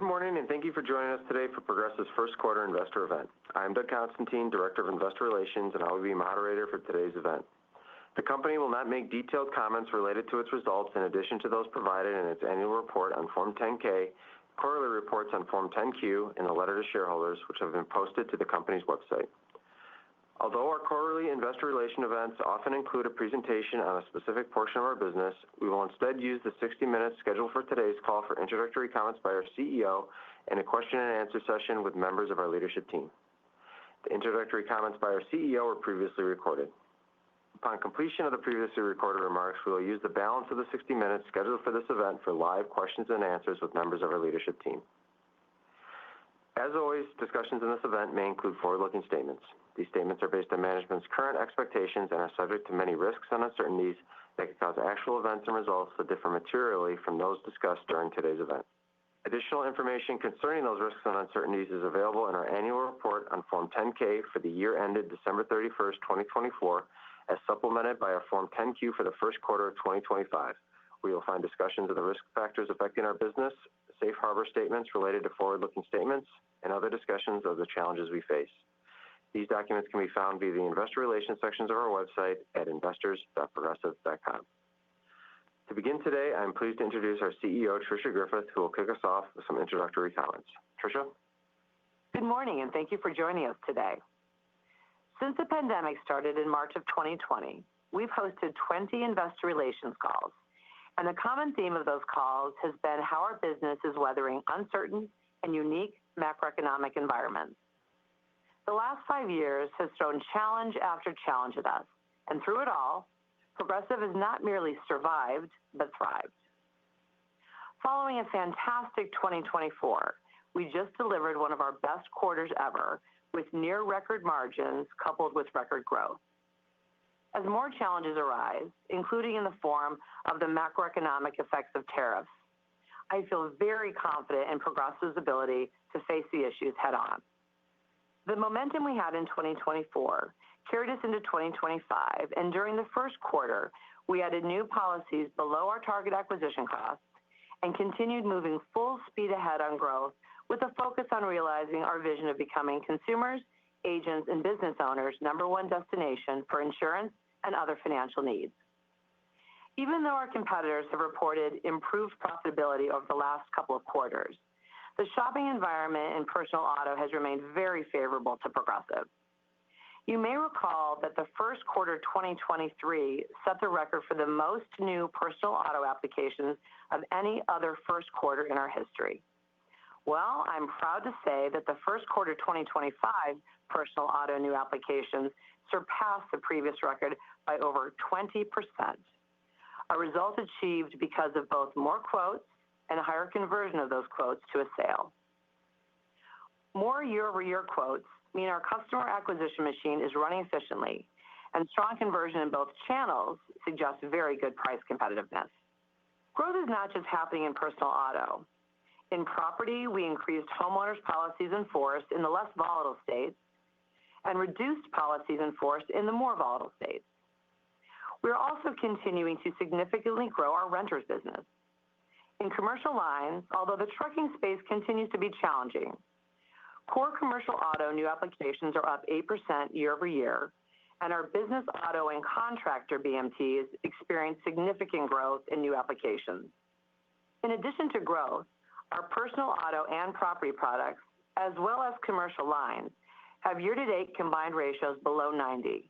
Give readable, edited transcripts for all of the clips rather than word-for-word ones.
Good morning, and thank you for joining us today for Progressive's first quarter investor event. I am Doug Constantine, Director of Investor Relations, and I will be moderator for today's event. The company will not make detailed comments related to its results in addition to those provided in its annual report on Form 10-K, quarterly reports on Form 10-Q, and the letter to shareholders, which have been posted to the company's website. Although our quarterly investor relation events often include a presentation on a specific portion of our business, we will instead use the 60 minutes scheduled for today's call for introductory comments by our CEO and a question and answer session with members of our leadership team. The introductory comments by our CEO were previously recorded. Upon completion of the previously recorded remarks, we will use the balance of the 60 minutes scheduled for this event for live questions and answers with members of our leadership team. As always, discussions in this event may include forward-looking statements. These statements are based on management's current expectations and are subject to many risks and uncertainties that could cause actual events and results to differ materially from those discussed during today's event. Additional information concerning those risks and uncertainties is available in our annual report on Form 10-K for the year ended December 31st, 2024, as supplemented by our Form 10-Q for the first quarter of 2025. We will find discussions of the risk factors affecting our business, safe harbor statements related to forward-looking statements, and other discussions of the challenges we face. These documents can be found via the investor relations sections of our website at investors.progressive.com. To begin today, I am pleased to introduce our CEO, Tricia Griffith, who will kick us off with some introductory comments. Tricia? Good morning, and thank you for joining us today. Since the pandemic started in March of 2020, we've hosted 20 investor relations calls, and the common theme of those calls has been how our business is weathering uncertain and unique macroeconomic environments. The last 5 years has thrown challenge after challenge at us, and through it all, Progressive has not merely survived, but thrived. Following a fantastic 2024, we just delivered one of our best quarters ever with near record margins coupled with record growth. As more challenges arise, including in the form of the macroeconomic effects of tariffs, I feel very confident in Progressive's ability to face the issues head on. The momentum we had in 2024 carried us into 2025, and during the first quarter, we added new policies below our target acquisition costs and continued moving full speed ahead on growth with a focus on realizing our vision of becoming consumers, agents, and business owners' number one destination for insurance and other financial needs. Even though our competitors have reported improved profitability over the last couple of quarters, the shopping environment in personal auto has remained very favorable to Progressive. You may recall that the first quarter 2023 set the record for the most new personal auto applications of any other first quarter in our history. Well, I'm proud to say that the first quarter 2025 personal auto new applications surpassed the previous record by over 20%, a result achieved because of both more quotes and a higher conversion of those quotes to a sale. More year-over-year quotes mean our customer acquisition machine is running efficiently, and strong conversion in both channels suggests very good price competitiveness. Growth is not just happening in personal auto. In property, we increased homeowners' policies in force in the less volatile states and reduced policies in force in the more volatile states. We're also continuing to significantly grow our renters business. In commercial lines, although the trucking space continues to be challenging, core commercial auto new applications are up 8% year over year, and our business auto and contractor BMTs experienced significant growth in new applications. In addition to growth, our personal auto and property products, as well as commercial lines, have year-to-date combined ratios below 90,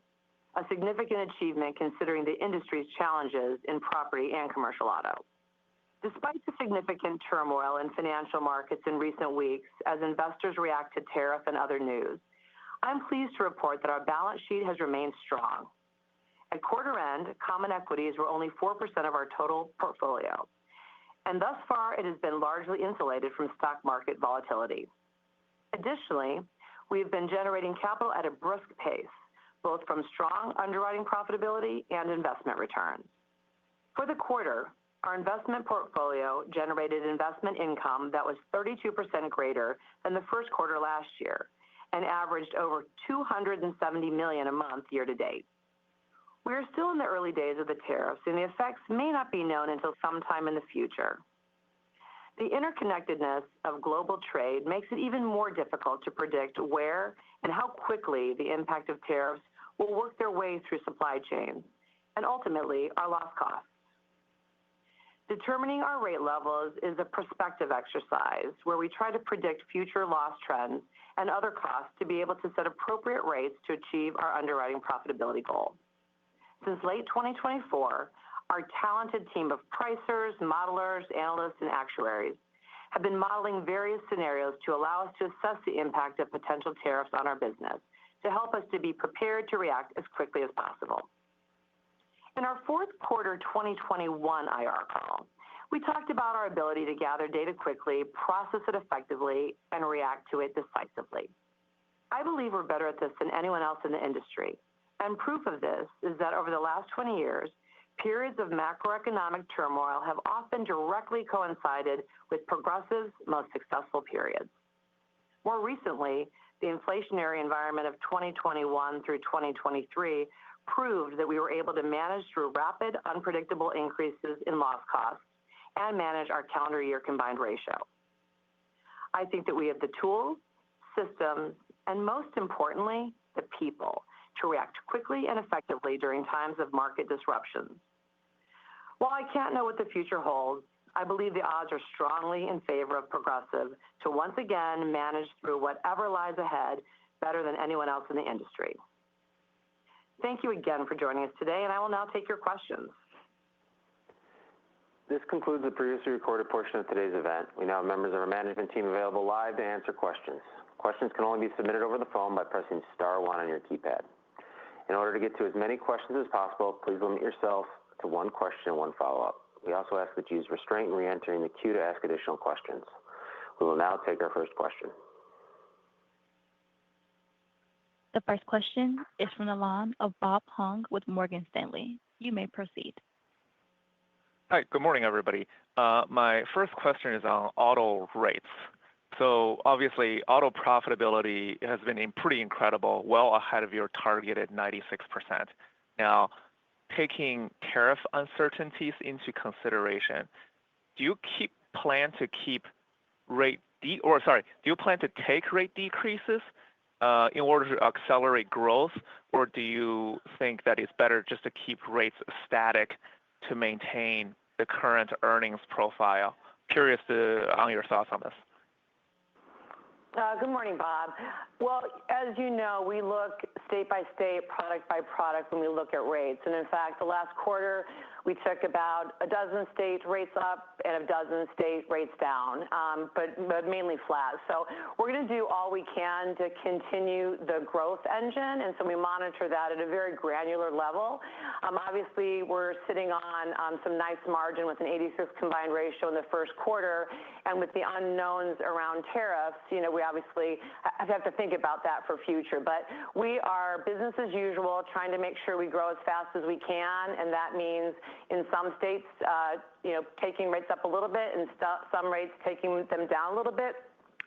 a significant achievement considering the industry's challenges in property and commercial auto. Despite the significant turmoil in financial markets in recent weeks as investors react to tariff and other news, I'm pleased to report that our balance sheet has remained strong. At quarter end, common equities were only 4% of our total portfolio, and thus far it has been largely insulated from stock market volatility. Additionally, we have been generating capital at a brisk pace, both from strong underwriting profitability and investment returns. For the quarter, our investment portfolio generated investment income that was 32% greater than the first quarter last year and averaged over $270 million a month year to date. We are still in the early days of the tariffs, and the effects may not be known until sometime in the future. The interconnectedness of global trade makes it even more difficult to predict where and how quickly the impact of tariffs will work their way through supply chains and ultimately our loss costs. Determining our rate levels is a prospective exercise where we try to predict future loss trends and other costs to be able to set appropriate rates to achieve our underwriting profitability goal. Since late 2024, our talented team of pricers, modelers, analysts, and actuaries have been modeling various scenarios to allow us to assess the impact of potential tariffs on our business to help us to be prepared to react as quickly as possible. In our fourth quarter 2021 IR call, we talked about our ability to gather data quickly, process it effectively, and react to it decisively. I believe we're better at this than anyone else in the industry, and proof of this is that over the last 20 years, periods of macroeconomic turmoil have often directly coincided with Progressive's most successful periods. More recently, the inflationary environment of 2021 through 2023 proved that we were able to manage through rapid, unpredictable increases in loss costs and manage our calendar year combined ratio. I think that we have the tools, systems, and most importantly, the people to react quickly and effectively during times of market disruptions. While I can't know what the future holds, I believe the odds are strongly in favor of Progressive to once again manage through whatever lies ahead better than anyone else in the industry. Thank you again for joining us today, and I will now take your questions. This concludes the previously recorded portion of today's event. We now have members of our management team available live to answer questions. Questions can only be submitted over the phone by pressing *1 on your keypad. In order to get to as many questions as possible, please limit yourself to one question and one follow-up. We also ask that you use restraint in re-entering the queue to ask additional questions. We will now take our first question. The first question is from the line of Bob Hung with Morgan Stanley. You may proceed. Hi, good morning, everybody. My first question is on auto rates. So obviously, auto profitability has been pretty incredible, well ahead of your targeted 96%. Now, taking tariff uncertainties into consideration, do you plan to take rate decreases in order to accelerate growth, or do you think that it's better just to keep rates static to maintain the current earnings profile? Curious on your thoughts on this. Good morning, Bob. Well, as you know, we look state by state, product by product when we look at rates. And in fact, the last quarter, we took about a dozen state rates up and a dozen state rates down, but mainly flat. So we're going to do all we can to continue the growth engine, and so we monitor that at a very granular level. Obviously, we're sitting on some nice margin with an 86 combined ratio in the first quarter, and with the unknowns around tariffs, we obviously have to think about that for future. But we are business as usual, trying to make sure we grow as fast as we can, and that means in some states, taking rates up a little bit, and some rates taking them down a little bit.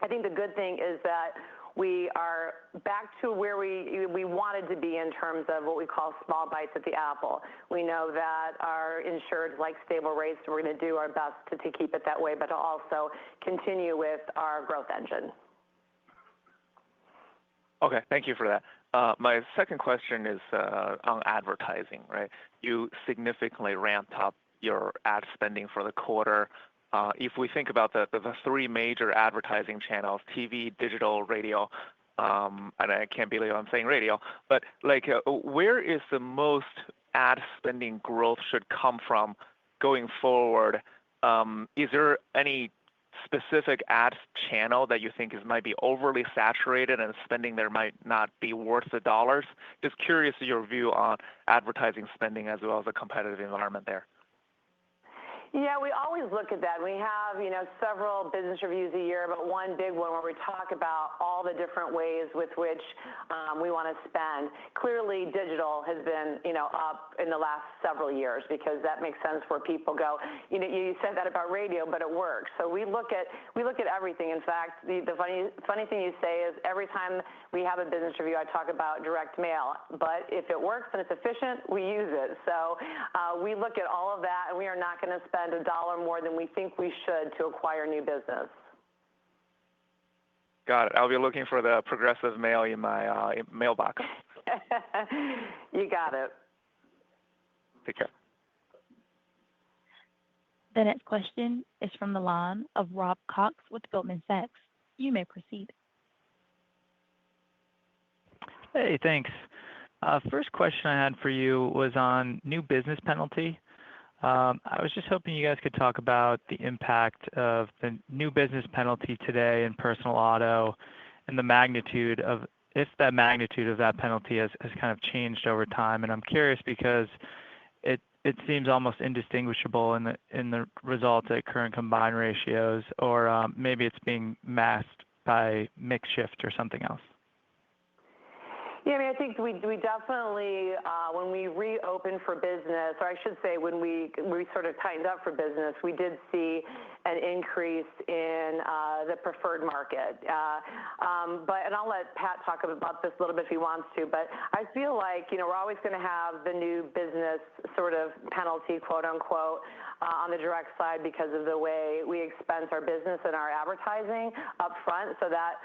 I think the good thing is that we are back to where we wanted to be in terms of what we call small bites at the apple. We know that our insured like stable rates, and we're going to do our best to keep it that way, but to also continue with our growth engine. Okay, thank you for that. My second question is on advertising, right? You significantly ramped up your ad spending for the quarter. If we think about the three major advertising channels, TV, digital, radio, and I can't believe I'm saying radio, but where is the most ad spending growth should come from going forward? Is there any specific ad channel that you think might be overly saturated and spending there might not be worth the dollars? Just curious your view on advertising spending as well as the competitive environment there. Yeah, we always look at that. We have, several business reviews a year, but one big one where we talk about all the different ways with which we want to spend. Clearly, digital has been, up in the last several years because that makes sense where people go. You said that about radio, but it works. So we look at everything. In fact, the funny thing you say is every time we have a business review, I talk about direct mail. But if it works and it's efficient, we use it. So we look at all of that, and we are not going to spend spend $1 more than we think we should to acquire new business. Got it. I'll be looking for the Progressive mail in my mailbox. You got it. Take care. The next question is from the line of Rob Cox with Goldman Sachs. You may proceed. Hey, thanks. First question I had for you was on new business penalty. I was just hoping you guys could talk about the impact of the new business penalty today in personal auto and the magnitude of, if that magnitude of that penalty has kind of changed over time. And I'm curious because it seems almost indistinguishable in the results at current combined ratios, or maybe it's being masked by mix shift or something else. Yeah, I mean, I think we definitely, when we reopened for business, or I should say when we sort of tightened up for business, we did see an increase in the preferred market. And I'll let Pat talk about this a little bit if he wants to, but I feel like, we're always going to have the new business sort of penalty, quote unquote, on the direct side because of the way we expense our business and our advertising up front. So that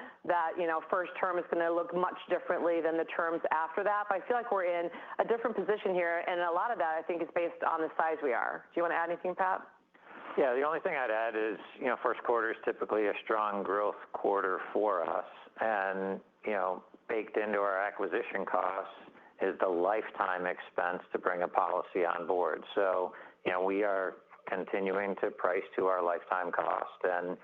first term is going to look much differently than the terms after that. But I feel like we're in a different position here. And a lot of that, I think, is based on the size we are. Do you want to add anything, Pat? Yeah, the only thing I'd add is, first quarter is typically a strong growth quarter for us. And, baked into our acquisition costs is the lifetime expense to bring a policy on board. So, we are continuing to price to our lifetime cost. And,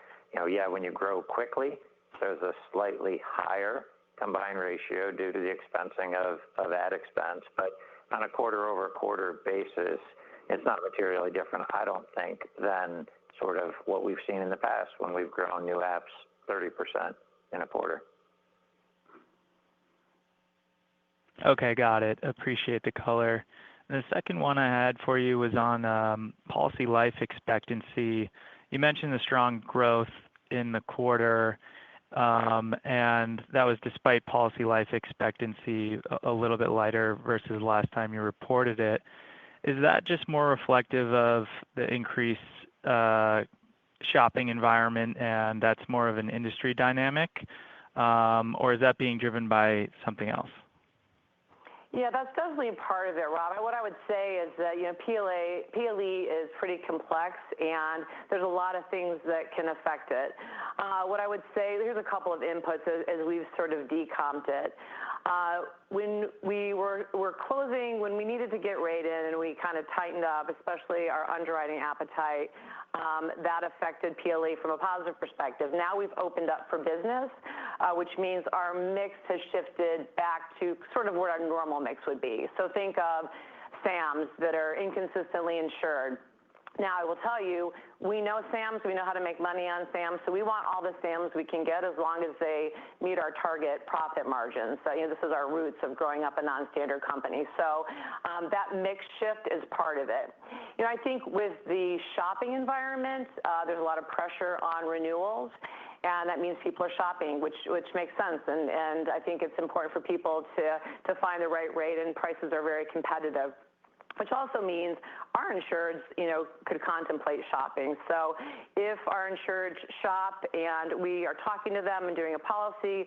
when you grow quickly, there's a slightly higher combined ratio due to the expensing of ad expense. But on a quarter-over-quarter basis, it's not materially different, I don't think, than sort of what we've seen in the past when we've grown new apps 30% in a quarter. Okay, got it. Appreciate the color. And the second one I had for you was on policy life expectancy. You mentioned the strong growth in the quarter, and that was despite policy life expectancy a little bit lighter versus last time you reported it. Is that just more reflective of the increased shopping environment, and that's more of an industry dynamic, or is that being driven by something else? Yeah, that's definitely part of it, Rob. What I would say is that, PLE is pretty complex, and there's a lot of things that can affect it. What I would say, here's a couple of inputs as we've sort of decomped it. When we were closing, when we needed to get rate in and we kind of tightened up, especially our underwriting appetite, that affected PLE from a positive perspective. Now we've opened up for business, which means our mix has shifted back to sort of what our normal mix would be. So think of SAMs that are inconsistently insured. Now, I will tell you, we know SAMs, we know how to make money on SAMs, so we want all the SAMs we can get as long as they meet our target profit margins. So, this is our roots of growing up a non-standard company. So that mix shift is part of it. I think with the shopping environment, there's a lot of pressure on renewals, and that means people are shopping, which makes sense. And I think it's important for people to find the right rate, and prices are very competitive, which also means our insureds, could contemplate shopping. So if our insureds shop and we are talking to them and doing a policy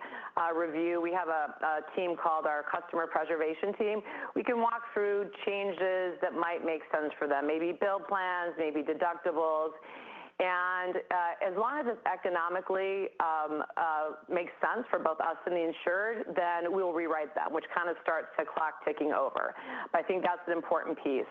review, we have a team called our customer preservation team. We can walk through changes that might make sense for them, maybe bill plans, maybe deductibles. And as long as it economically makes sense for both us and the insured, then we'll rewrite them, which kind of starts the clock ticking over. But I think that's an important piece.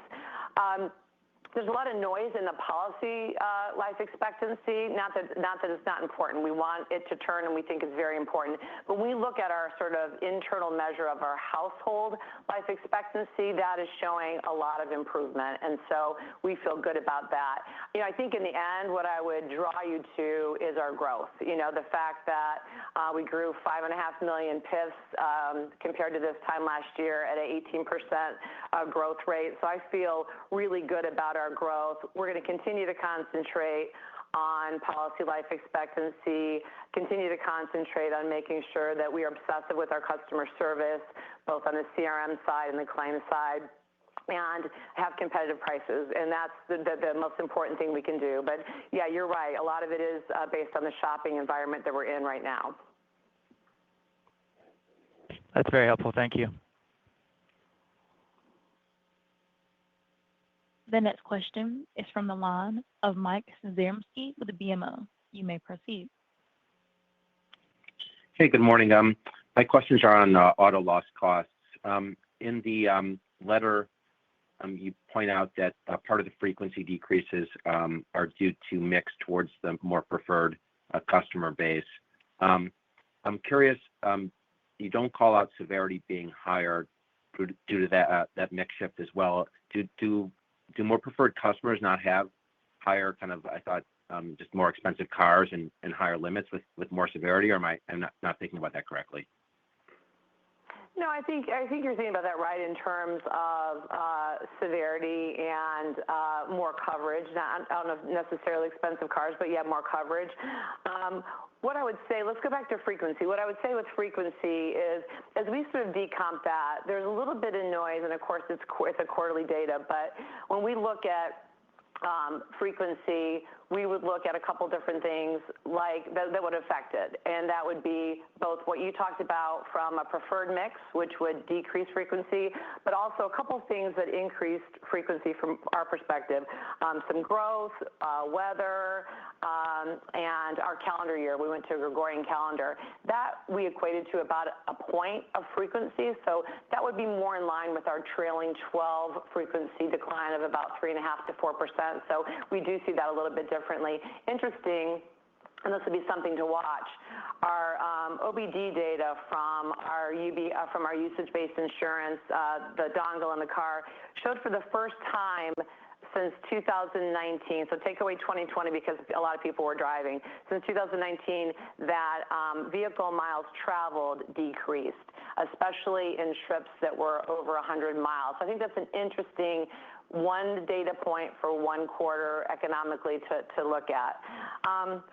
There's a lot of noise in the policy life expectancy. Not that it's not important. We want it to turn, and we think it's very important. But when we look at our sort of internal measure of our household life expectancy, that is showing a lot of improvement, and so we feel good about that. I think in the end, what I would draw you to is our growth. The fact that we grew 5.5 million PIFs compared to this time last year at an 18% growth rate. So I feel really good about our growth. We're going to continue to concentrate on policy life expectancy, continue to concentrate on making sure that we are obsessive with our customer service, both on the CRM side and the claim side. and have competitive prices, and that's the most important thing we can do. But yeah, you're right. A lot of it is based on the shopping environment that we're in right now. That's very helpful. Thank you. The next question is from the line of Mike Zaremski with the BMO. You may proceed. Hey, good morning. My questions are on auto loss costs. In the letter, you point out that part of the frequency decreases are due to mix towards the more preferred customer base. I'm curious, you don't call out severity being higher due to that mix shift as well. Do more preferred customers not have higher kind of, I thought, just more expensive cars and higher limits with more severity, or am I not thinking about that correctly? No, I think you're thinking about that right in terms of severity and more coverage. Not, I don't know, necessarily expensive cars, but yeah, more coverage. What I would say, let's go back to frequency. What I would say with frequency is, as we sort of decomp that, there's a little bit of noise, and of course it's a quarterly data, but when we look at frequency, we would look at a couple different things like that would affect it, and that would be both what you talked about from a preferred mix, which would decrease frequency, but also a couple things that increased frequency from our perspective, some growth, weather, and our calendar year. We went to a Gregorian calendar. That we equated to about a point of frequency, so that would be more in line with our trailing 12 frequency decline of about 3.5% to 4%. So we do see that a little bit differently. Interesting, and this would be something to watch. Our OBD data from our usage-based insurance, the dongle in the car, showed for the first time since 2019, so take away 2020 because a lot of people were driving, since 2019 that vehicle miles traveled decreased, especially in trips that were over 100 miles. So I think that's an interesting one data point for one quarter economically to look at.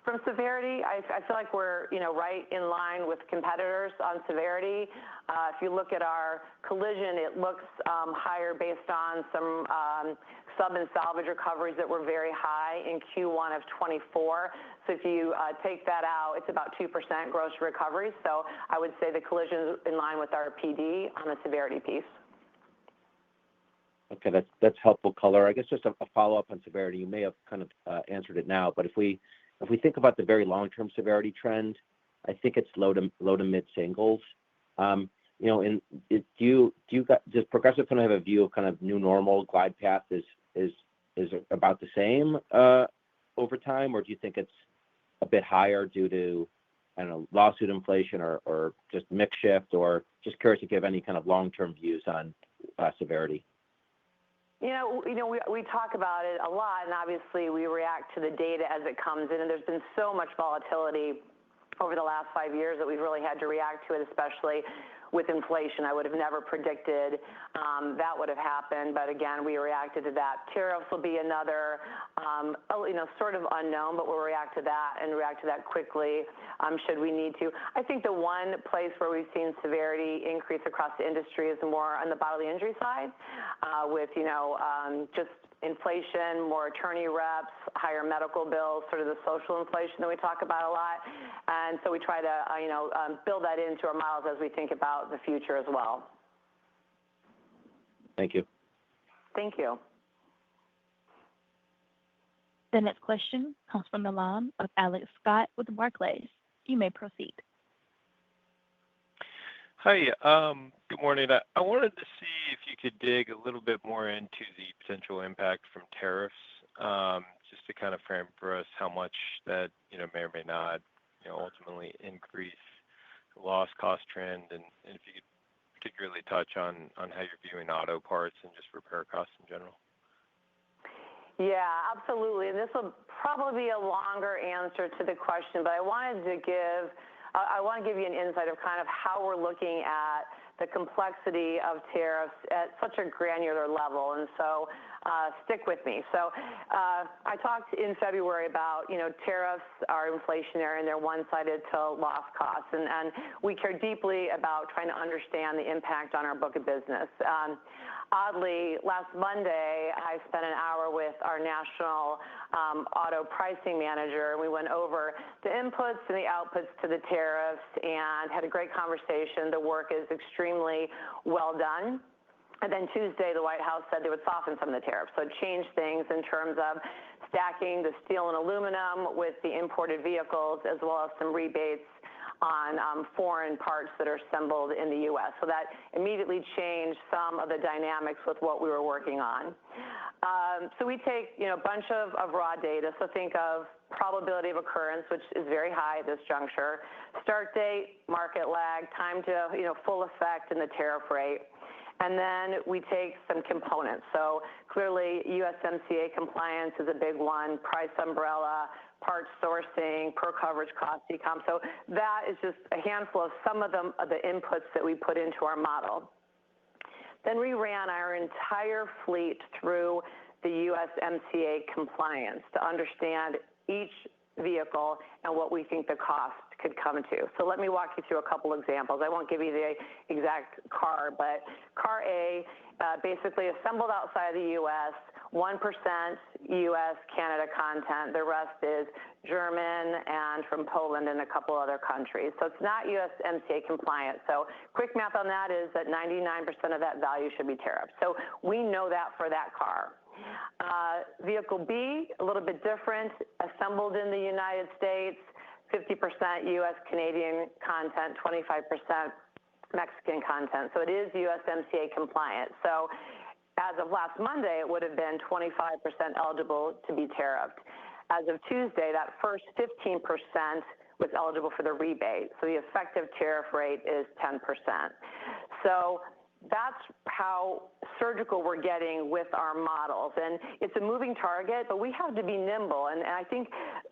From severity, I feel like we're right in line with competitors on severity. If you look at our collision, it looks higher based on some sub and salvage recoveries that were very high in Q1 of 24. So if you take that out, it's about 2% gross recovery. So I would say the collision is in line with our PD on the severity piece. Okay, that's helpful color. I guess just a follow-up on severity. You may have kind of answered it now, but if we think about the very long-term severity trend, I think it's low to mid singles. Does Progressive kind of have a view of kind of new normal glide path is about the same over time, or do you think it's a bit higher due to, I don't know, lawsuit inflation or just mix shift, or just curious if you have any kind of long-term views on severity? We talk about it a lot, and obviously we react to the data as it comes in, and there's been so much volatility over the last 5 years that we've really had to react to it, especially with inflation. I would have never predicted that would have happened, but again, we reacted to that. Tariffs will be another, sort of unknown, but we'll react to that and react to that quickly should we need to. I think the one place where we've seen severity increase across the industry is more on the bodily injury side, with just inflation, more attorney reps, higher medical bills, sort of the social inflation that we talk about a lot. And so we try to, build that into our models as we think about the future as well. Thank you. Thank you. The next question comes from the line of Alex Scott with Barclays. You may proceed. Hi, good morning. I wanted to see if you could dig a little bit more into the potential impact from tariffs, just to kind of frame for us how much that may or may not ultimately increase the loss cost trend, and if you could particularly touch on how you're viewing auto parts and just repair costs in general. Yeah, absolutely. And this will probably be a longer answer to the question, but I want to give you an insight of kind of how we're looking at the complexity of tariffs at such a granular level. And so stick with me. So I talked in February about, tariffs are inflationary and they're one-sided to loss costs. And we care deeply about trying to understand the impact on our book of business. Oddly, last Monday, I spent an hour with our national auto pricing manager, and we went over the inputs and the outputs to the tariffs and had a great conversation. The work is extremely well done. And then Tuesday, the White House said they would soften some of the tariffs. So change things in terms of stacking the steel and aluminum with the imported vehicles, as well as some rebates on foreign parts that are assembled in the U.S. So that immediately changed some of the dynamics with what we were working on. So we take, a bunch of raw data. So think of probability of occurrence, which is very high at this juncture, start date, market lag, time to, full effect in the tariff rate. And then we take some components. So clearly, USMCA compliance is a big one, price umbrella, parts sourcing, per coverage cost, decom. So that is just a handful of some of the inputs that we put into our model. Then we ran our entire fleet through the USMCA compliance to understand each vehicle and what we think the cost could come to. So let me walk you through a couple examples. I won't give you the exact car, but car A, basically assembled outside of the U.S., 1% U.S., Canada content. The rest is German and from Poland and a couple other countries. So it's not USMCA compliant. So quick math on that is that 99% of that value should be tariffed. So we know that for that car. Vehicle B, a little bit different, assembled in the United States, 50% U.S. Canadian content, 25% Mexican content. So it is USMCA compliant. So as of last Monday, it would have been 25% eligible to be tariffed. As of Tuesday, that first 15% was eligible for the rebate. So the effective tariff rate is 10%. So that's how surgical we're getting with our models. And it's a moving target, but we have to be nimble. And I think,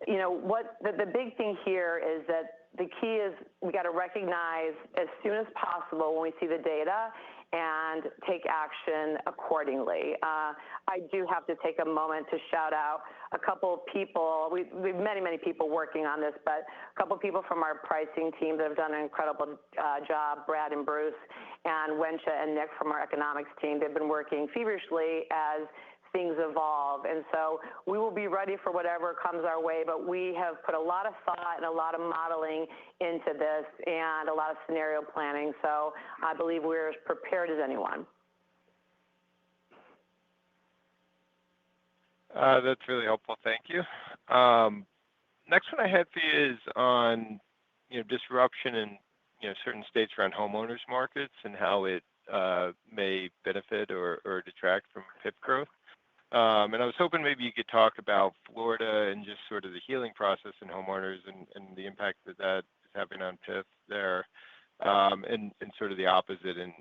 what the big thing here is that the key is we got to recognize as soon as possible when we see the data and take action accordingly. I do have to take a moment to shout out a couple of people. We've many people working on this, but a couple of people from our pricing team that have done an incredible job, Brad and Bruce, and Wencha and Nick from our economics team. They've been working feverishly as things evolve. And so we will be ready for whatever comes our way, but we have put a lot of thought and a lot of modeling into this and a lot of scenario planning. So I believe we're as prepared as anyone. That's really helpful. Thank you. Next one I had for you is on, disruption in, certain states around homeowners markets and how it may benefit or detract from PIF growth. And I was hoping maybe you could talk about Florida and just sort of the healing process in homeowners and the impact that is having on PIF there, and sort of the opposite in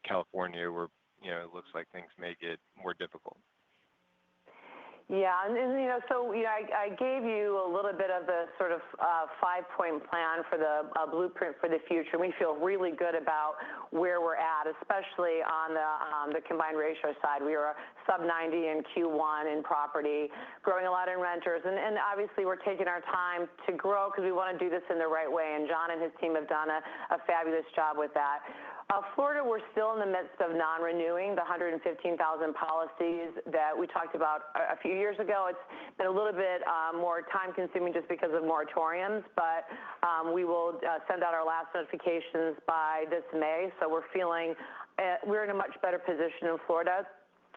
California where, it looks like things may get more difficult. Yeah, and I gave you a little bit of the sort of 5-point plan for the blueprint for the future. We feel really good about where we're at, especially on the combined ratio side. We were sub 90 in Q1 in property, growing a lot in renters, and obviously we're taking our time to grow because we want to do this in the right way. And John and his team have done a fabulous job with that. Florida, we're still in the midst of non-renewing the 115,000 policies that we talked about a few years ago. It's been a little bit more time-consuming just because of moratoriums, but we will send out our last notifications by this May. So we're feeling we're in a much better position in Florida.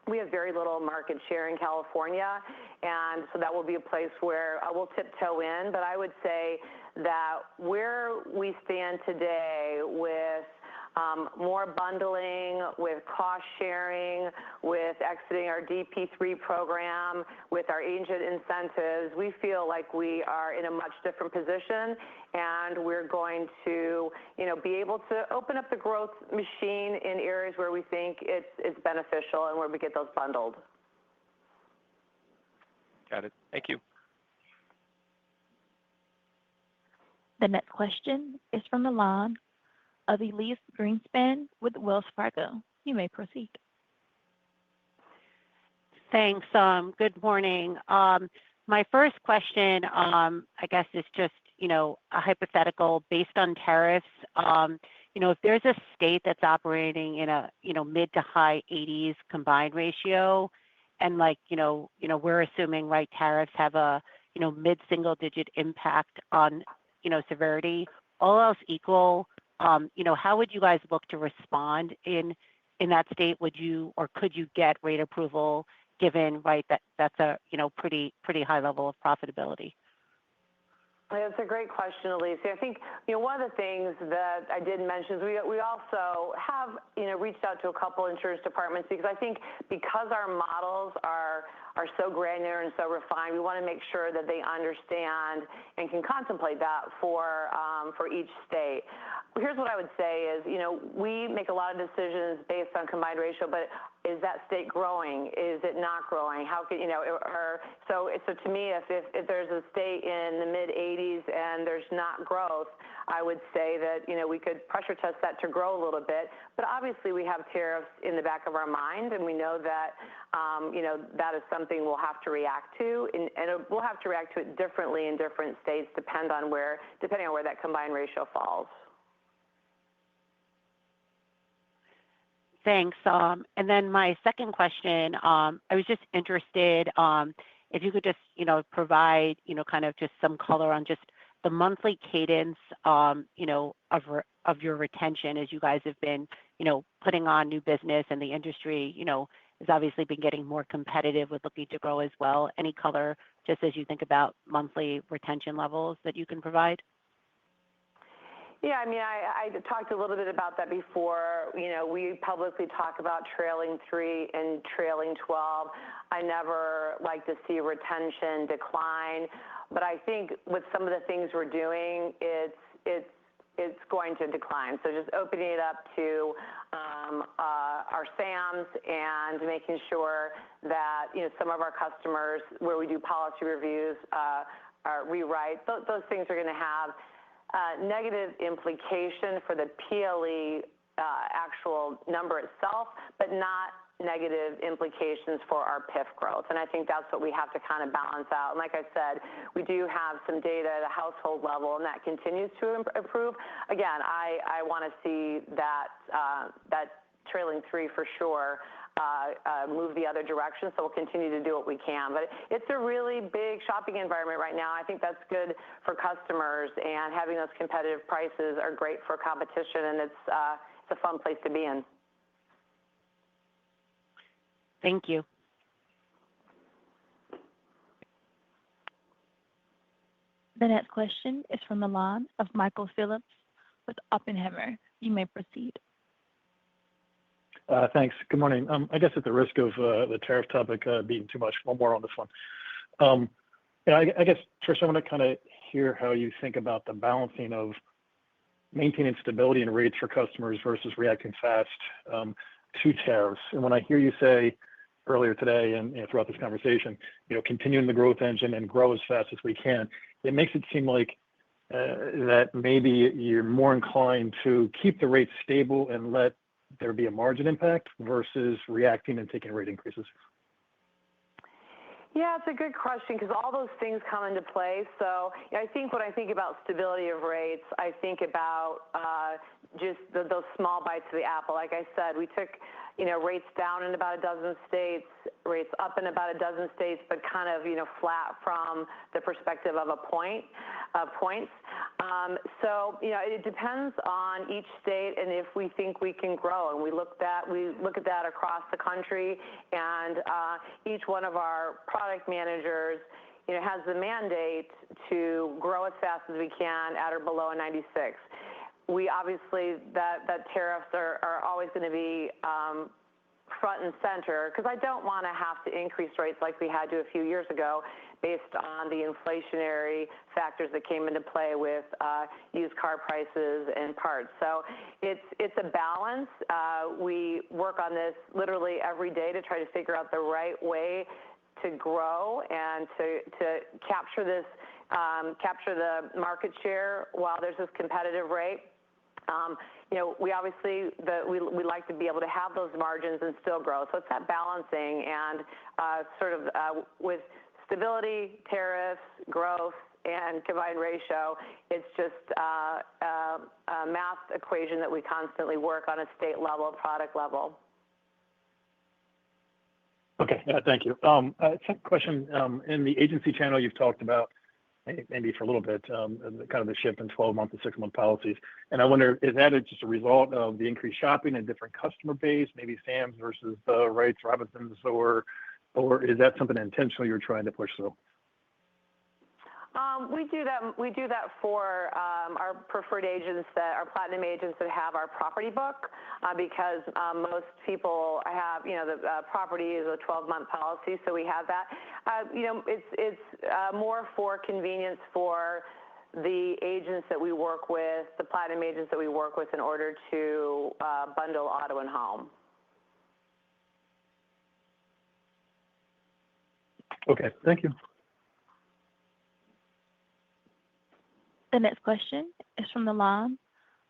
We have very little market share in California, and so that will be a place where we'll tiptoe in. But I would say that where we stand today with more bundling, with cost sharing, with exiting our DP3 program, with our agent incentives, we feel like we are in a much different position, and we're going to, be able to open up the growth machine in areas where we think it's beneficial and where we get those bundled. Got it. Thank you. The next question is from the line of Elyse Greenspan with Wells Fargo. You may proceed. Thanks. Good morning. My first question, I guess, is just, a hypothetical based on tariffs. If there's a state that's operating in a, mid to high 80s combined ratio, and we're assuming, right, tariffs have a, mid-single digit impact on, severity, all else equal, how would you guys look to respond in that state? Would you, or could you get rate approval given, right, that's a, pretty high level of profitability? That's a great question, Elise. I think, one of the things that I did mention is we also have, reached out to a couple insurance departments because I think because our models are so granular and so refined, we want to make sure that they understand and can contemplate that for each state. Here's what I would say is, we make a lot of decisions based on combined ratio, but is that state growing? Is it not growing? How can, so to me, if there's a state in the mid 80s and there's not growth, I would say that, we could pressure test that to grow a little bit, but obviously we have tariffs in the back of our mind, and we know that, that is something we'll have to react to, and we'll have to react to it differently in different states, depending on where that combined ratio falls. Thanks. And then my second question, I was just interested if you could just, provide, kind of just some color on just the monthly cadence, of your retention as you guys have been, putting on new business, and the industry, has obviously been getting more competitive with looking to grow as well. Any color just as you think about monthly retention levels that you can provide? Yeah, I mean, I talked a little bit about that before. We publicly talk about trailing 3 and trailing 12. I never like to see retention decline, but I think with some of the things we're doing, it's going to decline. So just opening it up to our SAMs and making sure that some of our customers, where we do policy reviews, rewrite, those things are going to have negative implication for the PLE actual number itself, but not negative implications for our PIF growth. And I think that's what we have to kind of balance out. And like I said, we do have some data at a household level, and that continues to improve. Again, I want to see that trailing 3 for sure move the other direction, so we'll continue to do what we can. But it's a really big shopping environment right now. I think that's good for customers, and having those competitive prices are great for competition, and it's a fun place to be in. Thank you. The next question is from the line of Michael Phillips with Oppenheimer. You may proceed. Thanks. Good morning. I guess at the risk of the tariff topic being too much, one more on this one. I guess, Trish, I want to kind of hear how you think about the balancing of maintaining stability in rates for customers versus reacting fast to tariffs. And when I hear you say earlier today and throughout this conversation, continuing the growth engine and grow as fast as we can, it makes it seem like that maybe you're more inclined to keep the rates stable and let there be a margin impact versus reacting and taking rate increases. Yeah, it's a good question because all those things come into play. So I think when I think about stability of rates, I think about just those small bites of the apple. Like I said, we took rates down in about a dozen states, rates up in about a dozen states, but kind of flat from the perspective of points. So it depends on each state and if we think we can grow. And we look at that across the country, and each one of our product managers has the mandate to grow as fast as we can at or below a 96. We obviously, that tariffs are always going to be front and center, because I don't want to have to increase rates like we had to a few years ago based on the inflationary factors that came into play with used car prices and parts. So it's a balance. We work on this literally every day to try to figure out the right way to grow and to capture the market share while there's this competitive rate. We obviously we like to be able to have those margins and still grow. So it's that balancing and with stability, tariffs, growth, and combined ratio. It's just a math equation that we constantly work on a state level, product level. Okay, thank you. Second question, in the agency channel, you've talked about maybe for a little bit, kind of the shift in 12-month to 6-month policies. And I wonder, is that just a result of the increased shopping and different customer base, maybe Sam's versus Wrights, Robinsons, or is that something intentional you're trying to push through? We do that for our preferred agents, our platinum agents that have our property book, because most people have, the property is a 12-month policy, so we have that. It's more for convenience for the agents that we work with, the platinum agents that we work with, in order to bundle auto and home. Okay, thank you. The next question is from the line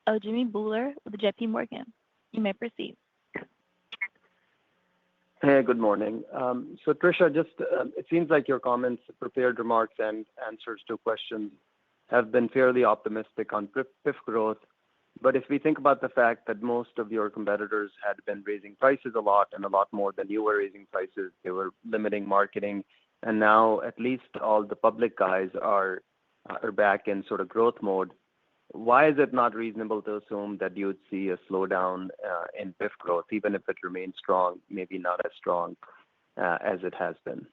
of Jimmy Bhullar with JP Morgan. You may proceed. Hey, good morning. So Tricia, just it seems like your comments, prepared remarks, and answers to questions have been fairly optimistic on PIF growth. But if we think about the fact that most of your competitors had been raising prices a lot and a lot more than you were raising prices, they were limiting marketing, and now at least all the public guys are back in sort of growth mode. Why is it not reasonable to assume that you would see a slowdown in PIF growth, even if it remains strong, maybe not as strong as it has been?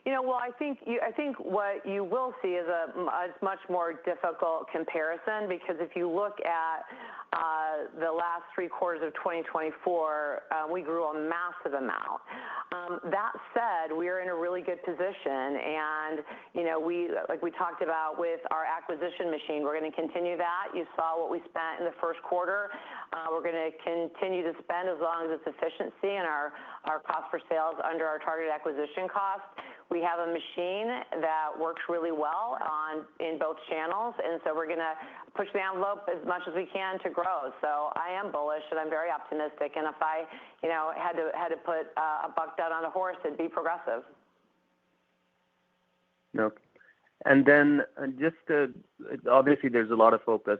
Well, I think what you will see is a much more difficult comparison, because if you look at the last 3 quarters of 2024, we grew a massive amount. That said, we are in a really good position, and like we talked about with our acquisition machine, we're going to continue that. You saw what we spent in the first quarter. We're going to continue to spend as long as it's efficiency and our cost per sales under our target acquisition cost. We have a machine that works really well in both channels, and so we're going to push the envelope as much as we can to grow. So I am bullish, and I'm very optimistic. And if I, had to put a buck down on a horse, it'd be Progressive. Okay. And then obviously there's a lot of focus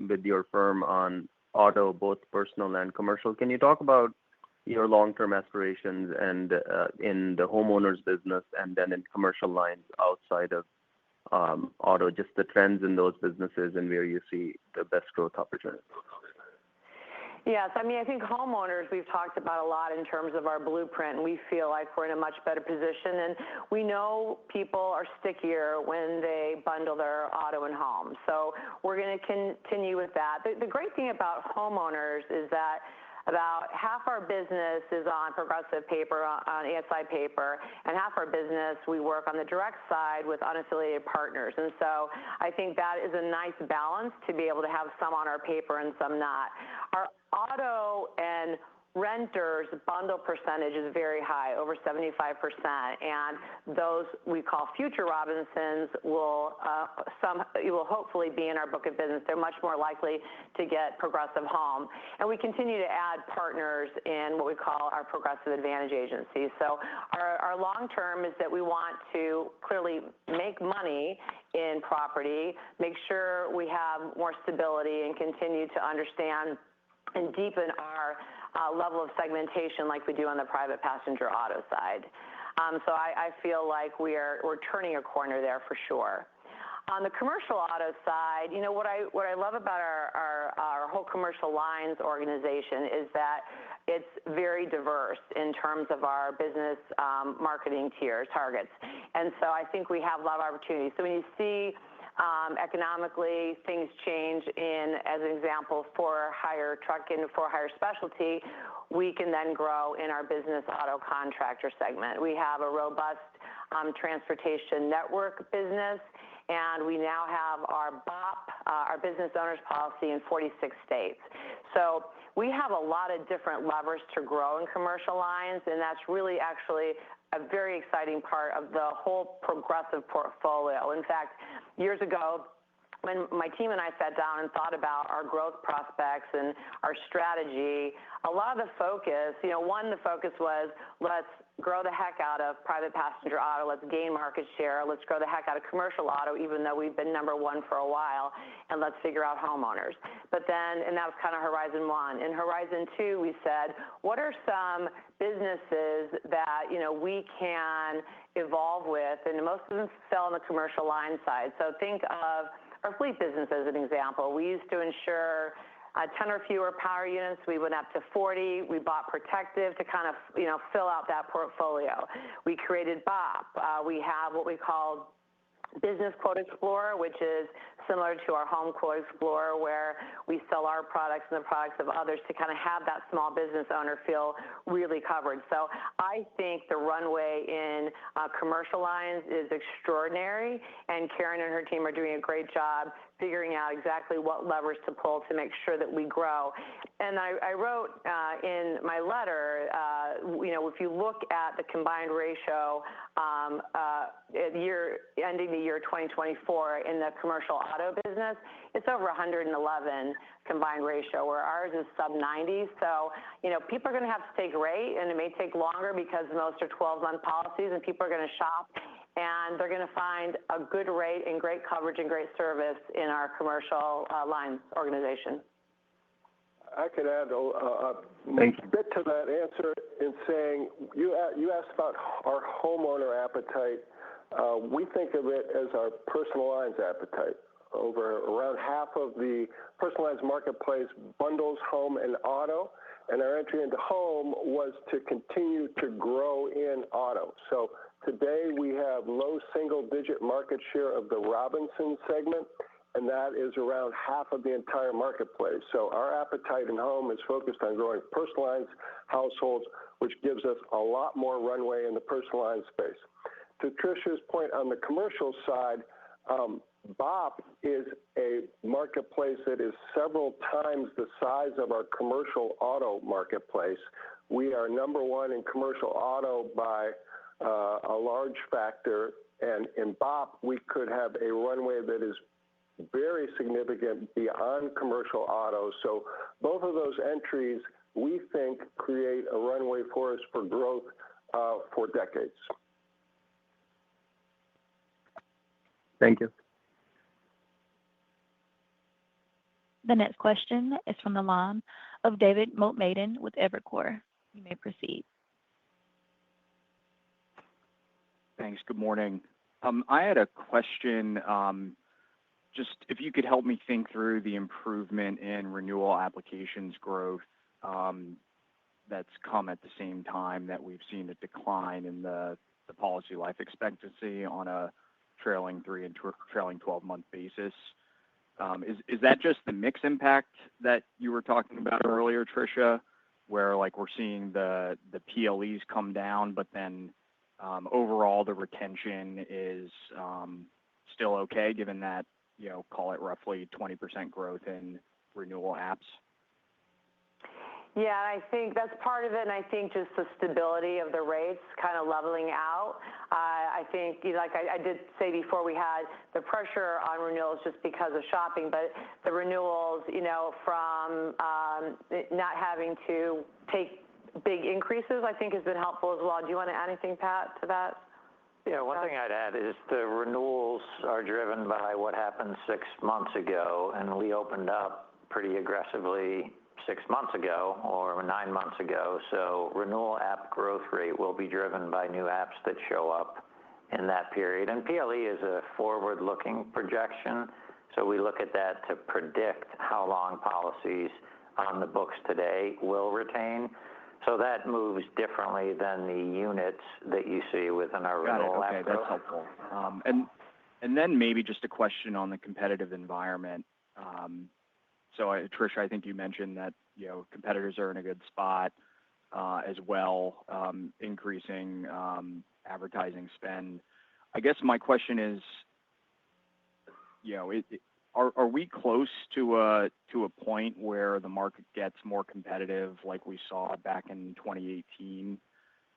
with your firm on auto, both personal and commercial. Can you talk about your long-term aspirations and in the homeowners business and then in commercial lines outside of auto, just the trends in those businesses and where you see the best growth opportunities? Yes, I think homeowners we've talked about a lot in terms of our blueprint, and we feel like we're in a much better position. And we know people are stickier when they bundle their auto and home. So we're going to continue with that. The great thing about homeowners is that about half our business is on Progressive paper, on ASI paper, and half our business we work on the direct side with unaffiliated partners. And so I think that is a nice balance to be able to have some on our paper and some not. Our auto and renters bundle percentage is very high, over 75%, and those we call future Robinsons will hopefully be in our book of business. They're much more likely to get Progressive Home, and we continue to add partners in what we call our Progressive Advantage agency. So our long term is that we want to clearly make money in property, make sure we have more stability, and continue to understand and deepen our level of segmentation like we do on the private passenger auto side. So I feel like we're turning a corner there for sure. On the commercial auto side, what I love about our whole commercial lines organization is that it's very diverse in terms of our business marketing tier targets. And so I think we have a lot of opportunities. So when you see economically things change as an example, for hire truck and for hire specialty, we can then grow in our business auto contractor segment. We have a robust transportation network business, and we now have our BOP, our business owners policy, in 46 states. So we have a lot of different levers to grow in commercial lines, and that's really actually a very exciting part of the whole Progressive portfolio. In fact, years ago, when my team and I sat down and thought about our growth prospects and our strategy, a lot of the focus, one, the focus was let's grow the heck out of private passenger auto, let's gain market share, let's grow the heck out of commercial auto, even though we've been number one for a while, and let's figure out homeowners. But then, and that was kind of Horizon 1. In Horizon 2, we said, what are some businesses that, we can evolve with? And most of them sell on the commercial line side. So think of our fleet business as an example. We used to insure 10 or fewer power units. We went up to 40. We bought Protective to kind of, fill out that portfolio. We created BOP. We have what we call Business Quote Explorer, which is similar to our Home Quote Explorer, where we sell our products and the products of others to kind of have that small business owner feel really covered. So I think the runway in commercial lines is extraordinary, and Karen and her team are doing a great job figuring out exactly what levers to pull to make sure that we grow. And I wrote in my letter, if you look at the combined ratio ending the year 2024 in the commercial auto business, it's over 111 combined ratio, where ours is sub 90. So, people are going to have to take rate, and it may take longer because most are 12-month policies, and people are going to shop, and they're going to find a good rate and great coverage and great service in our commercial lines organization. I could add a bit to that answer in saying you asked about our homeowner appetite. We think of it as our personal lines appetite. Around half of the personal lines marketplace bundles home and auto, and our entry into home was to continue to grow in auto. So today we have low single-digit market share of the Robinson segment, and that is around half of the entire marketplace. So our appetite in home is focused on growing personal lines households, which gives us a lot more runway in the personal lines space. To Tricia's point on the commercial side, BOP is a marketplace that is several times the size of our commercial auto marketplace. We are number one in commercial auto by a large factor, and in BOP, we could have a runway that is very significant beyond commercial auto. So both of those entries, we think, create a runway for us for growth for decades. Thank you. The next question is from the line of David Motemaden with Evercore. You may proceed. Thanks. Good morning. I had a question. Just if you could help me think through the improvement in renewal applications growth that's come at the same time that we've seen a decline in the policy life expectancy on a trailing 3 and trailing 12-month basis. Is that just the mix impact that you were talking about earlier, Tricia, where we're seeing the PLEs come down, but then overall the retention is still okay, given that, call it roughly 20% growth in renewal apps? Yeah, I think that's part of it, and I think just the stability of the rates kind of leveling out. I think, like I did say before, we had the pressure on renewals just because of shopping, but the renewals, from not having to take big increases, I think has been helpful as well. Do you want to add anything, Pat, to that? Yeah, one thing I'd add is the renewals are driven by what happened 6 months ago, and we opened up pretty aggressively 6 months ago or 9 months ago. So renewal app growth rate will be driven by new apps that show up in that period. And PLE is a forward-looking projection, so we look at that to predict how long policies on the books today will retain. So that moves differently than the units that you see within our renewal app growth. Okay, that's helpful. And then maybe just a question on the competitive environment. So, Tricia, I think you mentioned that competitors are in a good spot as well, increasing advertising spend. I guess my question is, are we close to a point where the market gets more competitive, like we saw back in 2018,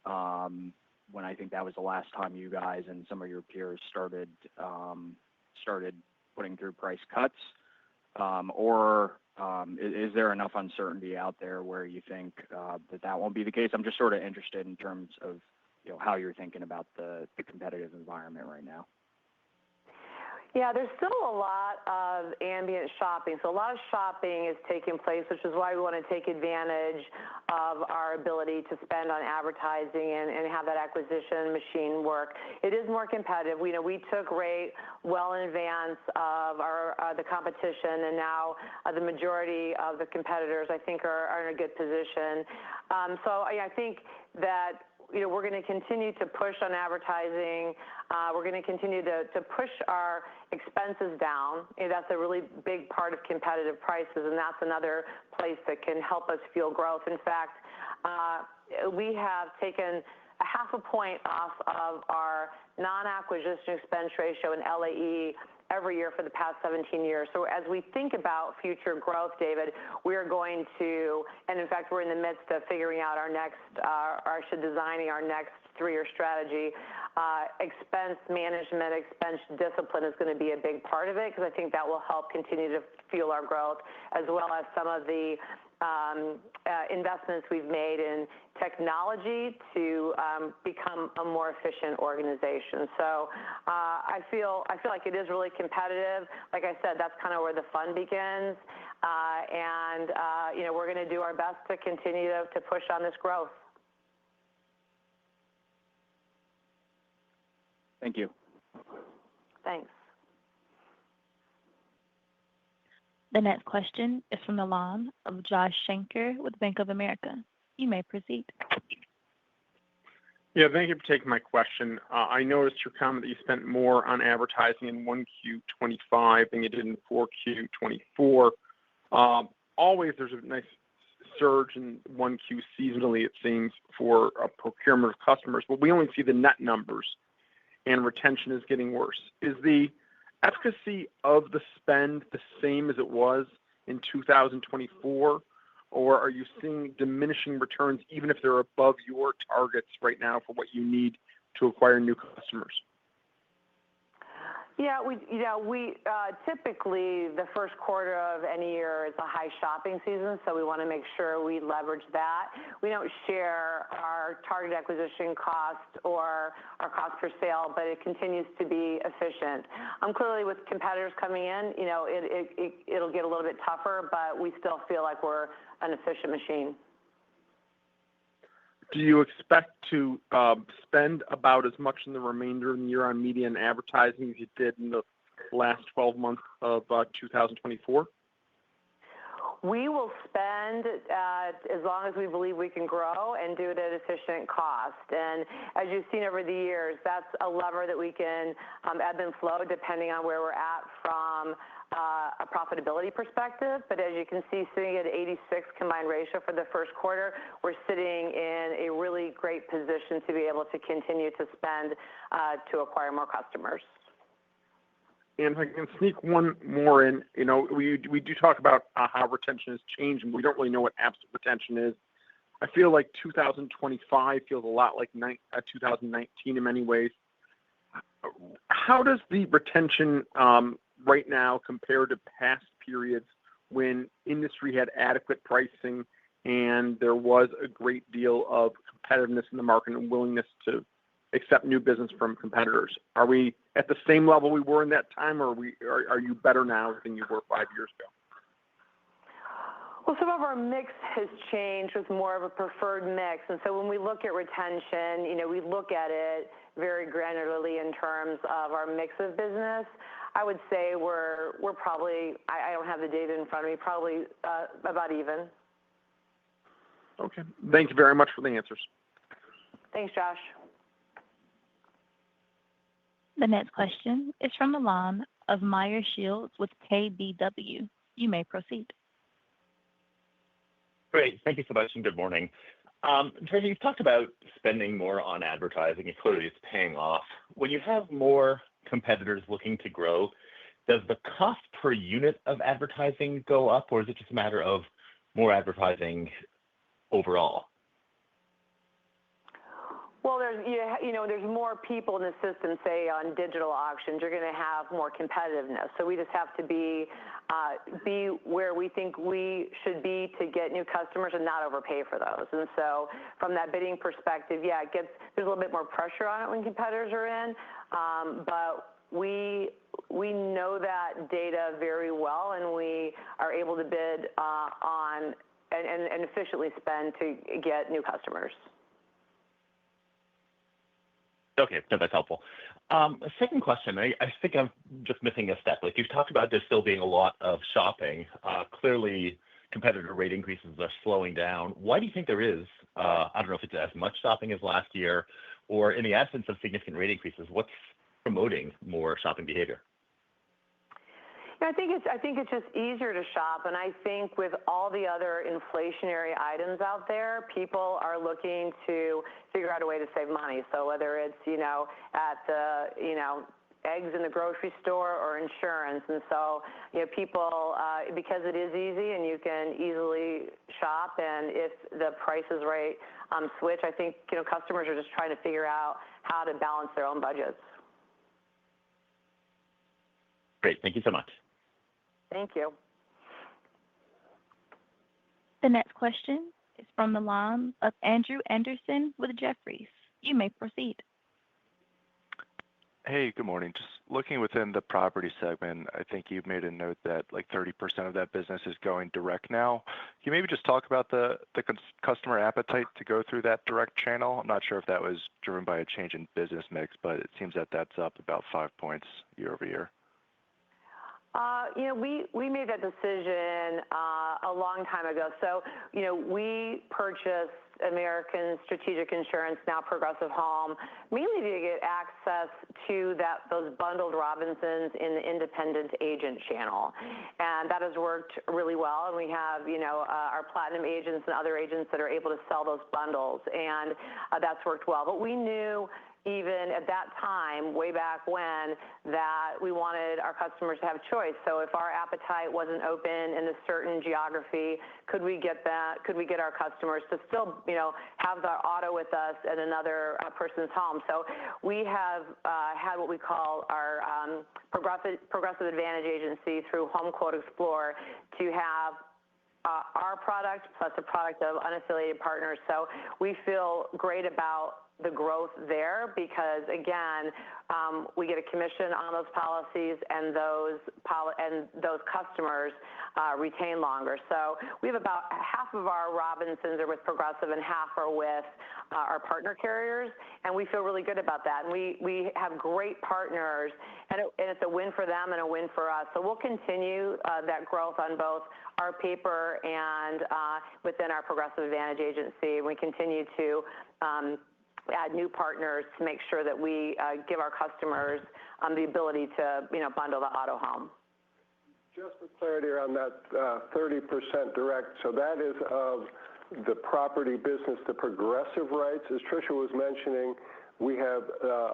when I think that was the last time you guys and some of your peers started putting through price cuts, or is there enough uncertainty out there where you think that won't be the case? I'm just sort of interested in terms of how you're thinking about the competitive environment right now. Yeah, there's still a lot of ambient shopping. So a lot of shopping is taking place, which is why we want to take advantage of our ability to spend on advertising and have that acquisition machine work. It is more competitive. We took rate well in advance of the competition, and now the majority of the competitors, I think, are in a good position. So I think that we're going to continue to push on advertising. We're going to continue to push our expenses down. That's a really big part of competitive prices, and that's another place that can help us fuel growth. In fact, we have taken a half a point off of our non-acquisition expense ratio in LAE every year for the past 17 years. So as we think about future growth, David, we are going to, and in fact, we're in the midst of figuring out designing our next 3-year strategy. Expense management, expense discipline is going to be a big part of it because I think that will help continue to fuel our growth, as well as some of the investments we've made in technology to become a more efficient organization. So I feel like it is really competitive. Like I said, that's kind of where the fun begins, and we're going to do our best to continue to push on this growth. Thank you. Thanks. The next question is from the line of Josh Shanker with Bank of America. You may proceed. Yeah, thank you for taking my question. I noticed your comment that you spent more on advertising in 1Q25 than you did in 4Q24. Always there's a nice surge in 1Q seasonally, it seems, for a procurement of customers, but we only see the net numbers, and retention is getting worse. Is the efficacy of the spend the same as it was in 2024, or are you seeing diminishing returns even if they're above your targets right now for what you need to acquire new customers? Yeah, we typically the first quarter of any year is a high shopping season, so we want to make sure we leverage that. We don't share our target acquisition cost or our cost per sale, but it continues to be efficient. Clearly, with competitors coming in, it'll get a little bit tougher, but we still feel like we're an efficient machine. Do you expect to spend about as much in the remainder of the year on media and advertising as you did in the last 12 months of 2024? We will spend as long as we believe we can grow and do it at efficient cost. And as you've seen over the years, that's a lever that we can ebb and flow depending on where we're at from a profitability perspective. But as you can see, sitting at 86 combined ratio for the first quarter, we're sitting in a really great position to be able to continue to spend to acquire more customers. And if I can sneak one more in, we do talk about how retention has changed, and we don't really know what absolute retention is. I feel like 2025 feels a lot like 2019 in many ways. How does the retention right now compare to past periods when industry had adequate pricing and there was a great deal of competitiveness in the market and willingness to accept new business from competitors? Are we at the same level we were in that time, or are you better now than you were 5 years ago? Well, some of our mix has changed with more of a preferred mix. And so when we look at retention, we look at it very granularly in terms of our mix of business. I would say we're probably, I don't have the data in front of me, probably about even. Okay. Thank you very much for the answers. Thanks, Josh. The next question is from the line of Meyer Shields with KBW. You may proceed. Great. Thank you so much, and good morning. Tracy, you've talked about spending more on advertising, and clearly it's paying off. When you have more competitors looking to grow, does the cost per unit of advertising go up, or is it just a matter of more advertising overall? Well, there's more people in the system, say on digital auctions. You're going to have more competitiveness. So we just have to be where we think we should be to get new customers and not overpay for those. And so from that bidding perspective, there's a little bit more pressure on it when competitors are in, but we know that data very well, and we are able to bid on and efficiently spend to get new customers. Okay, no, that's helpful. Second question, I think I'm just missing a step. Like you've talked about there still being a lot of shopping. Clearly, competitor rate increases are slowing down. Why do you think there is? I don't know if it's as much shopping as last year, or in the absence of significant rate increases, what's promoting more shopping behavior? I think it's just easier to shop, and I think with all the other inflationary items out there, people are looking to figure out a way to save money. So whether it's at the eggs in the grocery store or insurance, and so people because it is easy and you can easily shop, and if the price is right, switch. I think customers are just trying to figure out how to balance their own budgets. Great, thank you so much. Thank you. The next question is from the line of Andrew Andersen with Jefferies. You may proceed. Hey, good morning. Just looking within the property segment, I think you've made a note that like 30% of that business is going direct now. Can you maybe just talk about the customer appetite to go through that direct channel? I'm not sure if that was driven by a change in business mix, but it seems that that's up about 5 points year over year. We made that decision a long time ago. So, we purchased American Strategic Insurance, now Progressive Home, mainly to get access to those bundled Robinsons in the independent agent channel. And that has worked really well. And we have, our platinum agents and other agents that are able to sell those bundles. And that's worked well. But we knew even at that time, way back when, that we wanted our customers to have choice. So if our appetite wasn't open in a certain geography, could we get our customers to still, have the auto with us at another person's home? So we have had what we call our Progressive Advantage Agency through Home Quote Explorer to have our product plus a product of unaffiliated partners. So we feel great about the growth there because, again, we get a commission on those policies, and those customers retain longer. So we have about half of our Robinsons are with Progressive and half are with our partner carriers, and we feel really good about that. And we have great partners, and it's a win for them and a win for us. So we'll continue that growth on both our paper and within our Progressive Advantage Agency. We continue to add new partners to make sure that we give our customers the ability to, bundle the auto home. Just for clarity on that 30% direct, so that is of the property business, the Progressive rights. As Tricia was mentioning, we have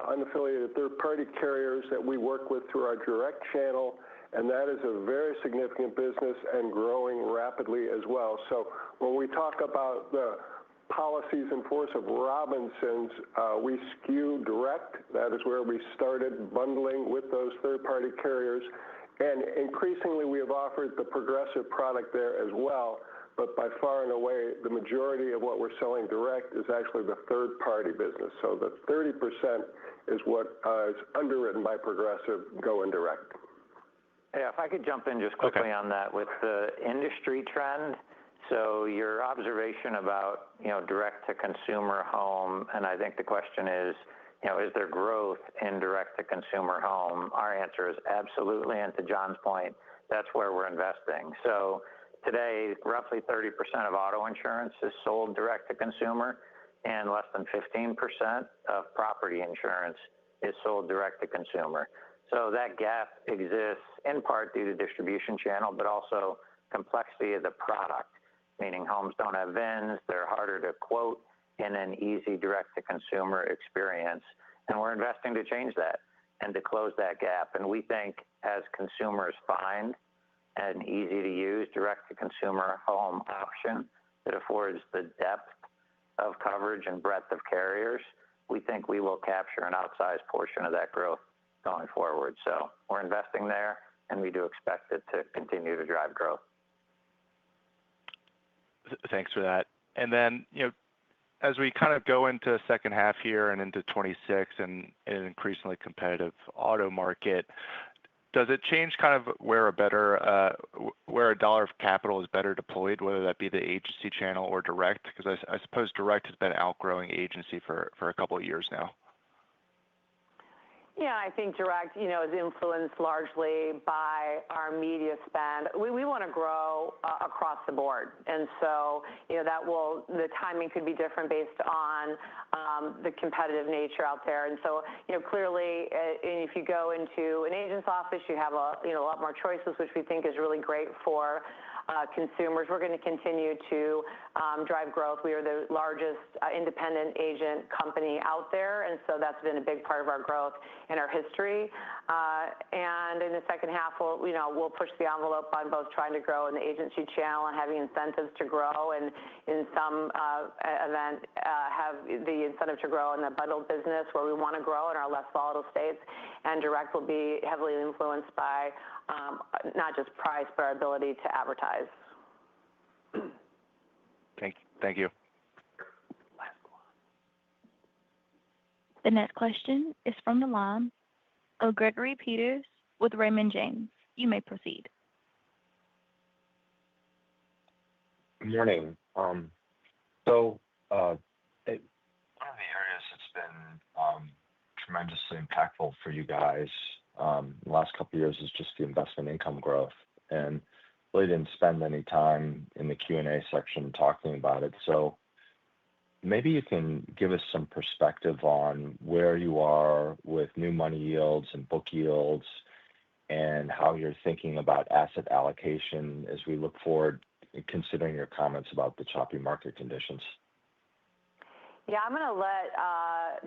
unaffiliated third-party carriers that we work with through our direct channel, and that is a very significant business and growing rapidly as well. So when we talk about the policies in force of Robinsons, we skew direct. That is where we started bundling with those third-party carriers. And increasingly, we have offered the Progressive product there as well. But by far and away, the majority of what we're selling direct is actually the third-party business. So the 30% is what is underwritten by Progressive going direct. Yeah, if I could jump in just quickly on that with the industry trend. So your observation about, direct-to-consumer home, and I think the question is there growth in direct-to-consumer home? Our answer is absolutely, and to John's point, that's where we're investing. So today, roughly 30% of auto insurance is sold direct-to-consumer, and less than 15% of property insurance is sold direct-to-consumer. So that gap exists in part due to distribution channel, but also complexity of the product. Meaning homes don't have VINs, they're harder to quote in an easy direct-to-consumer experience. And we're investing to change that and to close that gap. And we think as consumers find an easy-to-use direct-to-consumer home option that affords the depth of coverage and breadth of carriers, we think we will capture an outsized portion of that growth going forward. So we're investing there, and we do expect it to continue to drive growth. Thanks for that. And then, as we kind of go into the second half here and into 26 and an increasingly competitive auto market, does it change kind of where a dollar of capital is better deployed, whether that be the agency channel or direct? Because I suppose direct has been outgrowing agency for a couple of years now. Yeah, I think direct, is influenced largely by our media spend. We want to grow across the board. And so, the timing could be different based on the competitive nature out there. And so, clearly, if you go into an agent's office, you have a lot more choices, which we think is really great for consumers. We're going to continue to drive growth. We are the largest independent agent company out there, and so that's been a big part of our growth in our history. And in the second half, we'll push the envelope on both trying to grow in the agency channel and having incentives to grow, and in some event have the incentive to grow in the bundled business where we want to grow in our less volatile states. And direct will be heavily influenced by not just price, but our ability to advertise. Thank you. The next question is from the line of Gregory Peters with Raymond James. You may proceed. Good morning. So one of the areas that's been tremendously impactful for you guys the last couple of years is just the investment income growth. And really didn't spend any time in the Q&A section talking about it. So maybe you can give us some perspective on where you are with new money yields and book yields and how you're thinking about asset allocation as we look forward, considering your comments about the choppy market conditions. Yeah, I'm going to let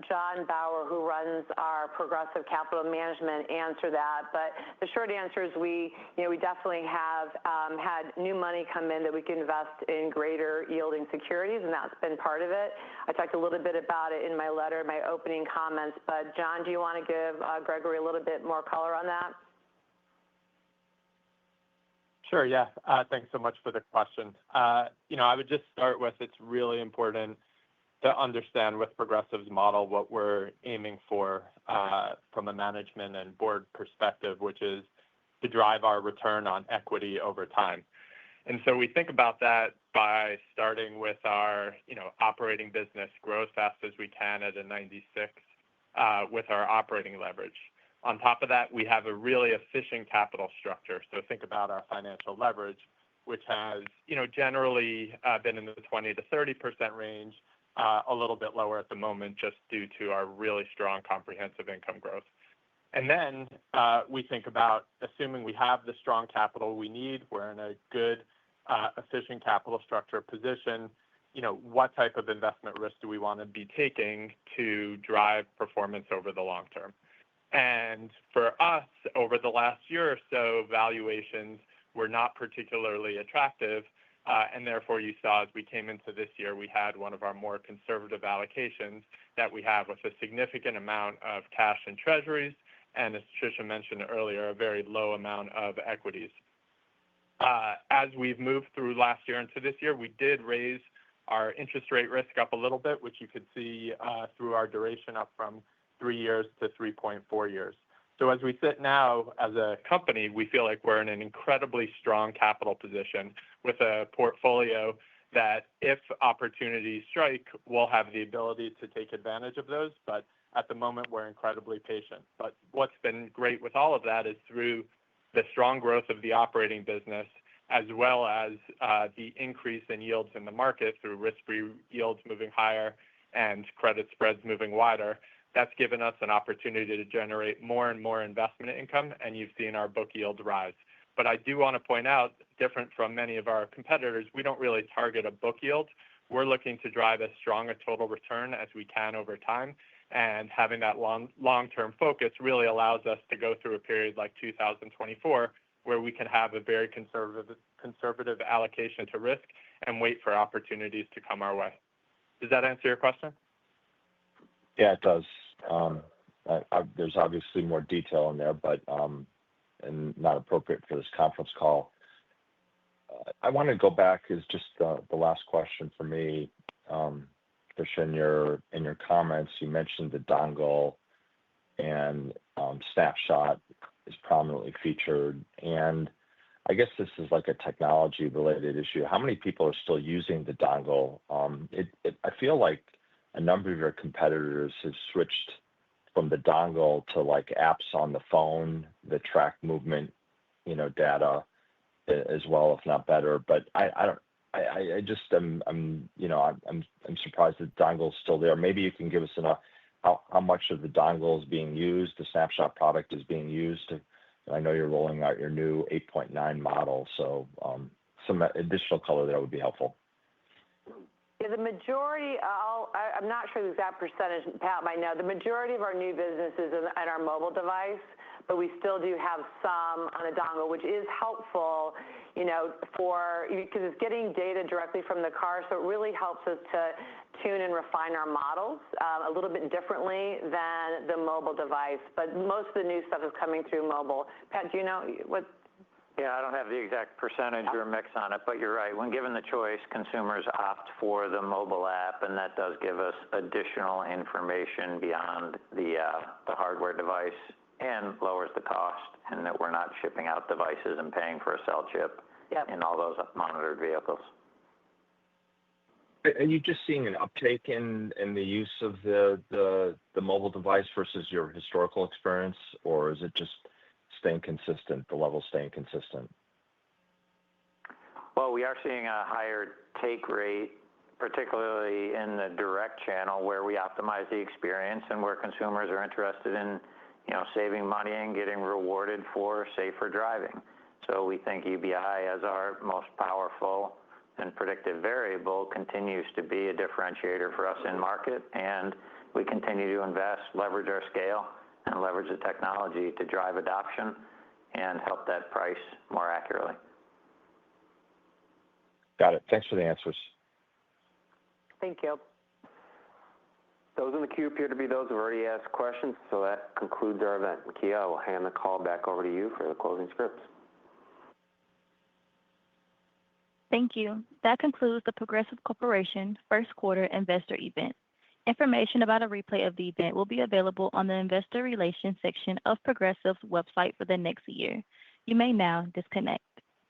John Bauer, who runs our Progressive Capital Management, answer that. But the short answer is we definitely have had new money come in that we can invest in greater yielding securities, and that's been part of it. I talked a little bit about it in my letter, my opening comments. But John, do you want to give Gregory a little bit more color on that? Sure, yeah. Thanks so much for the question. I would just start with it's really important to understand with Progressive's model what we're aiming for from a management and board perspective, which is to drive our return on equity over time. And so we think about that by starting with our operating business grow as fast as we can at a 96 with our operating leverage. On top of that, we have a really efficient capital structure. So think about our financial leverage, which has generally been in the 20 to 30% range. A little bit lower at the moment just due to our really strong comprehensive income growth. And then we think about assuming we have the strong capital we need, we're in a good, efficient capital structure position, what type of investment risk do we want to be taking to drive performance over the long term? And for us, over the last year or so, valuations were not particularly attractive. And therefore, you saw as we came into this year, we had one of our more conservative allocations that we have with a significant amount of cash and treasuries, and as Tricia mentioned earlier, a very low amount of equities. As we've moved through last year into this year, we did raise our interest rate risk up a little bit, which you could see through our duration up from 3 years to 3.4 years. So as we sit now as a company, we feel like we're in an incredibly strong capital position with a portfolio that if opportunities strike, we'll have the ability to take advantage of those. But at the moment, we're incredibly patient. But what's been great with all of that is through the strong growth of the operating business, as well as the increase in yields in the market through risk-free yields moving higher and credit spreads moving wider. That's given us an opportunity to generate more and more investment income, and you've seen our book yield rise. But I do want to point out, different from many of our competitors, we don't really target a book yield. We're looking to drive as strong a total return as we can over time, and having that long-term focus really allows us to go through a period like 2024, where we can have a very conservative allocation to risk and wait for opportunities to come our way. Does that answer your question? Yeah, it does. There's obviously more detail in there, but and not appropriate for this conference call. I want to go back is just the last question for me. Tricia, in your comments, you mentioned the dongle and snapshot is prominently featured. And I guess this is like a technology-related issue. How many people are still using the dongle? I feel like a number of your competitors have switched from the dongle to like apps on the phone that track movement, data as well, if not better. But I just I'm surprised that the dongle is still there. Maybe you can give us how much of the dongle is being used, the snapshot product is being used. I know you're rolling out your new 8.9 model, so some additional color there would be helpful. Yeah, the majority, I'm not sure the exact percentage, Pat might know, the majority of our new business is at our mobile device, but we still do have some on a dongle, which is helpful, because it's getting data directly from the car, so it really helps us to tune and refine our models a little bit differently than the mobile device. But most of the new stuff is coming through mobile. Pat, do you know what? Yeah, I don't have the exact percentage or mix on it, but you're right. When given the choice, consumers opt for the mobile app, and that does give us additional information beyond the hardware device and lowers the cost, and that we're not shipping out devices and paying for a cell chip in all those monitored vehicles. Are you just seeing an uptake in the use of the mobile device versus your historical experience, or is it just staying consistent, the level staying consistent? Well, we are seeing a higher take rate, particularly in the direct channel where we optimize the experience and where consumers are interested in, saving money and getting rewarded for safer driving. So we think UBI, as our most powerful and predictive variable, continues to be a differentiator for us in market, and we continue to invest, leverage our scale, and leverage the technology to drive adoption and help that price more accurately. Got it. Thanks for the answers. Thank you. Those in the queue appear to be those who have already asked questions, so that concludes our event. Kia, I will hand the call back over to you for the closing scripts. Thank you. That concludes the Progressive Corporation First Quarter Investor Event. Information about a replay of the event will be available on the Investor Relations section of Progressive's website for the next year. You may now disconnect.